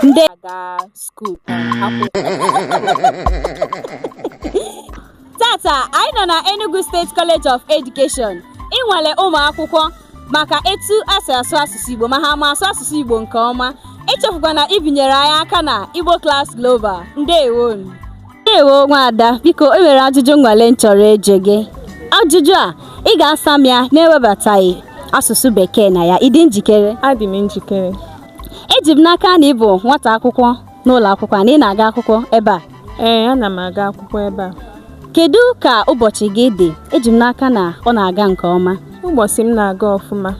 ndị aga skuul akwụkwọ. Tata anyị nọ na Enugu State College of Education ịnwale ụmụ akwụkwọ maka etu asị asụ asụsụ Igbo ma ha ma asụ asụsụ Igbo nke ọma. Echefukwana ibinyere anyị aka na Igbo Class Global. Ndewo nwada, biko e nwere ajụjụ nnwale nchọrọ eje gị. Ajụjụ a ị ga-asa m ya na-ewebataghị asụsụ Bekee na ya. Ị dị njikere? Adị m njikere. Eji m n'aka na ị bụ nwata akwụkwọ n'ụlọ akwụkwọ na ị na-aga akwụkwọ ebe a. Ee, ana m aga akwụkwọ ebe a. Kedu ka ụbọchị gị dị? Eji m n'aka na ọ na-aga nke ọma. Ụbọchị m na-aga ọfụma.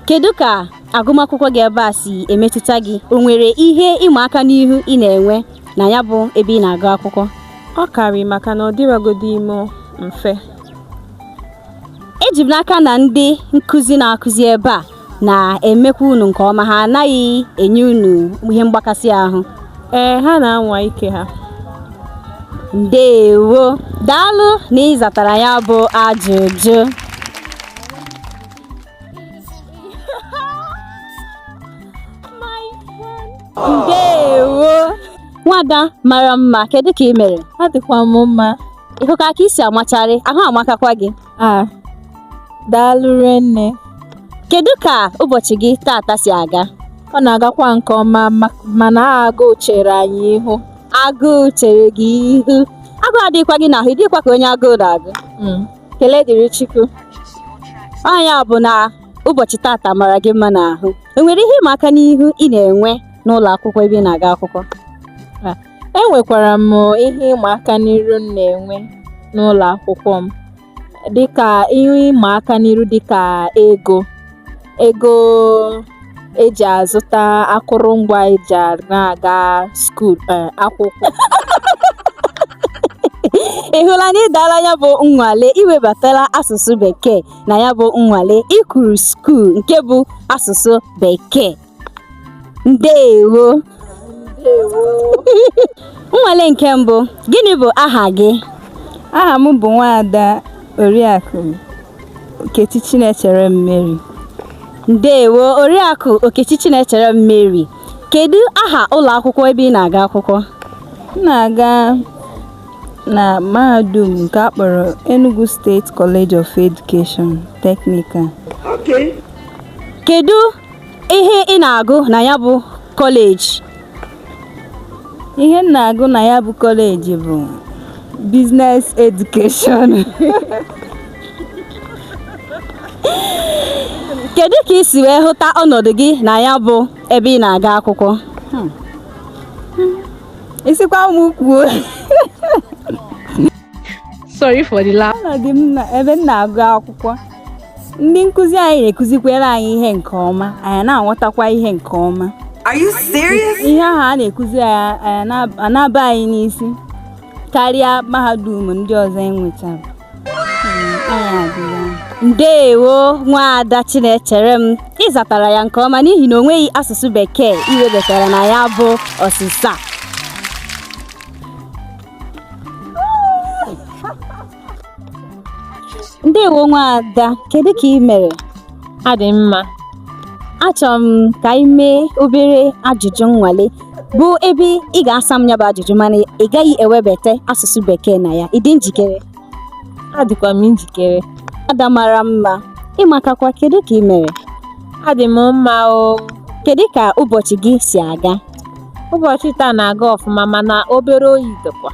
Kedu ka agụmakwụkwọ gị ebe a si emetụta gị? O nwere ihe ịma aka n'ihu ị na-enwe na ya bụ ebe ị na-agụ akwụkwọ? Ọ karị maka na ọ dịrọgodo ime mfe. Eji m n'aka na ndị nkụzi na-akụzi ebe a na-emekwa unu nke ọma, ha anaghị enye unu ihe mgbakasị ahụ. Ee, ha na-anwa ike ha. Ndewo, daalụ na ị zatara ya bụ ajụjụ. Ndewo, nwada mara mma, kedu ka ị mere? Adịkwa m mma. Ịhụ ka isi amacharị, ahụ amakakwa gị. Daalụ nne. Kedu ka ụbọchị gị tata si aga? Ọ na-agakwa nke ọma mana agụụ chere anyị ihu. Agụụ chere gị ihu? Agụụ adịkwa gị n'ahụ, ịdịkwa ka onye agụụ na-agụ. Kele dịrị Chukwu. Anya bụ na ụbọchị tata mara gị mma n'ahụ. Enwere ihe ịma aka n'ihu ị na-enwe n'ụlọ akwụkwọ ebe ị na-aga akwụkwọ? Enwekwara m ihe ịma aka n'iru m na-enwe n'ụlọ akwụkwọ m, dịka ihe ịma aka n'iru dịka ego eji azụta akụrụngwa eji na-aga skuul akwụkwọ. Ị hụla na ị dala ya bụ nnwale iwebatala asụsụ Bekee na ya bụ nnwale ikwuru skuul nke bụ asụsụ Bekee. Ndewo. Nnwale nke mbụ, gịnị bụ aha gị? Aha m bụ Nwaada Oriakụ Okechi Chinechere Mary. Ndewo, Oriakụ Okechi Chinechere Mary. Kedu aha ụlọ akwụkwọ ebe ị na-aga akwụkwọ? M na-aga na mahadum nke a kpọrọ Enugu State College of Education Technical. Kedu ihe ị na-agụ na ya bụ kọleji? Ihe m na-agụ na ya bụ kọleji bụ Business Education. Kedu ka ị si wee hụta ọnọdụ gị na ya bụ ebe ị na-aga akwụkwọ? Isikwa m kwuo. Sorry for the laugh. Ọnọdụ m na ebe m na-agụ akwụkwọ, ndị nkụzi anyị na-ekụzikwere anyị ihe nke ọma, anyị na-aghọtakwa ihe nke ọma. Are you serious? Ihe ahụ a na-ekụzi anyị na-aba anyị n'isi karịa mahadum ndị ọzọ enwetara. Ndewo, Nwaada Chinechere m, ị zatara ya nke ọma n'ihi na o nweghị asụsụ Bekee iwebatara na ya bụ ọsịsa. Ndewo Nwaada, kedu ka ị mere? Adị mma. Achọrọ m ka ị mee obere ajụjụ nnwale bụ ebe ị ga-asa m ya bụ ajụjụ mana ị gaghị ewebata asụsụ Bekee na ya. Ị dị njikere? Adịkwa m njikere. Ada mara mma, ịmakakwa, kedu ka ị mere? Adị m mma o. Kedu ka ụbọchị gị si aga? Ụbọchị taa na-aga ọfụma mana obere oyi dịkwa.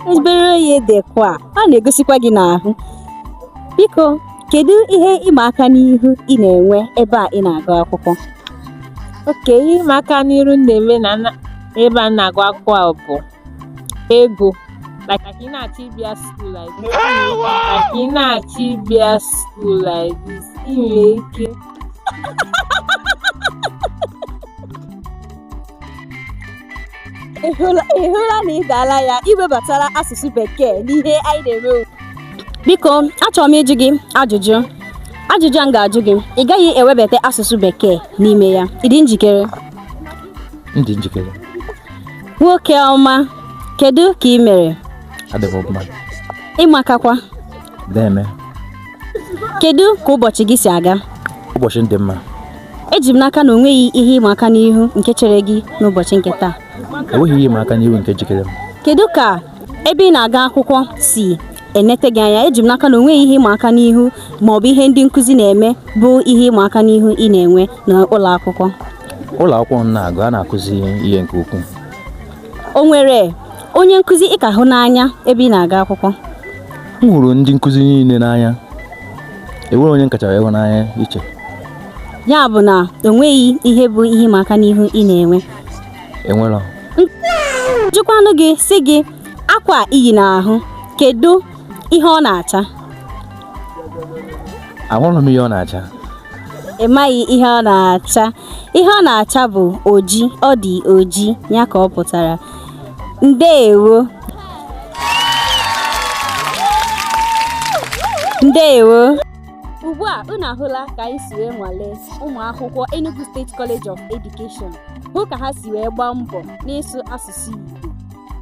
Obere oyi dịkwa, ọ na-egosikwa gị n'ahụ. Biko, kedu ihe ịma aka n'ihu ị na-enwe ebe a ị na-agụ akwụkwọ? Ihe ịma aka n'iru na-eme na ebe a na-agụ akwụkwọ a bụ ego. Like ị na-achọ ịbịa school like this. Like ị na-achọ ịbịa school like this. Ị nwere ike. Ị hụla na ị dala ya iwebatara asụsụ Bekee n'ihe anyị na-eme. Biko, achọrọ m ịjụ gị ajụjụ. Ajụjụ a m ga-ajụ gị, ị gaghị ewebata asụsụ Bekee n'ime ya. Ị dị njikere? M dị njikere. Nwoke ọma, kedu ka ị mere? Adịghị ọma. Ịmakakwa? Deme. Kedu ka ụbọchị gị si aga? Ụbọchị dị mma. Eji m n'aka na o nweghị ihe ịma aka n'ihu nke chere gị n'ụbọchị nke taa. Enweghị ihe ịma aka n'ihu nke jikere m. Kedu ka ebe ị na-aga akwụkwọ si enete gị anya? Eji m n'aka na o nweghị ihe ịma aka n'ihu ma ọ bụ ihe ndị nkụzi na-eme bụ ihe ịma aka n'ihu ị na-enwe n'ụlọ akwụkwọ. Ụlọ akwụkwọ m na-agụ a na-akụzi ihe nke ukwuu. O nwere onye nkụzi ị ka hụ n'anya ebe ị na-aga akwụkwọ? M hụrụ ndị nkụzi niile n'anya. Enwere onye nkachara ịhụ n'anya iche. Ya bụ na o nweghị ihe bụ ihe ịma aka n'ihu ị na-enwe. Enwere. Jụkwanụ gị sị gị akwa iyi n'ahụ, kedu ihe ọ na-acha? Ahụrụ m ihe ọ na-acha. Ị maghị ihe ọ na-acha. Ihe ọ na-acha bụ oji. Ọ dị oji, ya ka ọ pụtara. Ndeewo. Ndeewo. Ugbu a unu ahụla ka anyị si wee nwalee ụmụ akwụkwọ Enugu State College of Education, hụ ka ha si wee gbaa mbọ n'ịsụ asụsụ Igbo.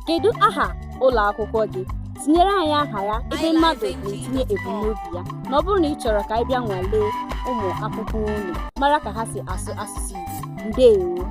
Kedu aha ụlọ akwụkwọ gị? Tinyere anyị aha ya ebe mmadụ na-etinye ebumnobi ya na ọ bụrụ na ị chọrọ ka anyị bịa nwalee ụmụ akwụkwọ unu mara ka ha si asụ asụsụ Igbo. Ndeewo.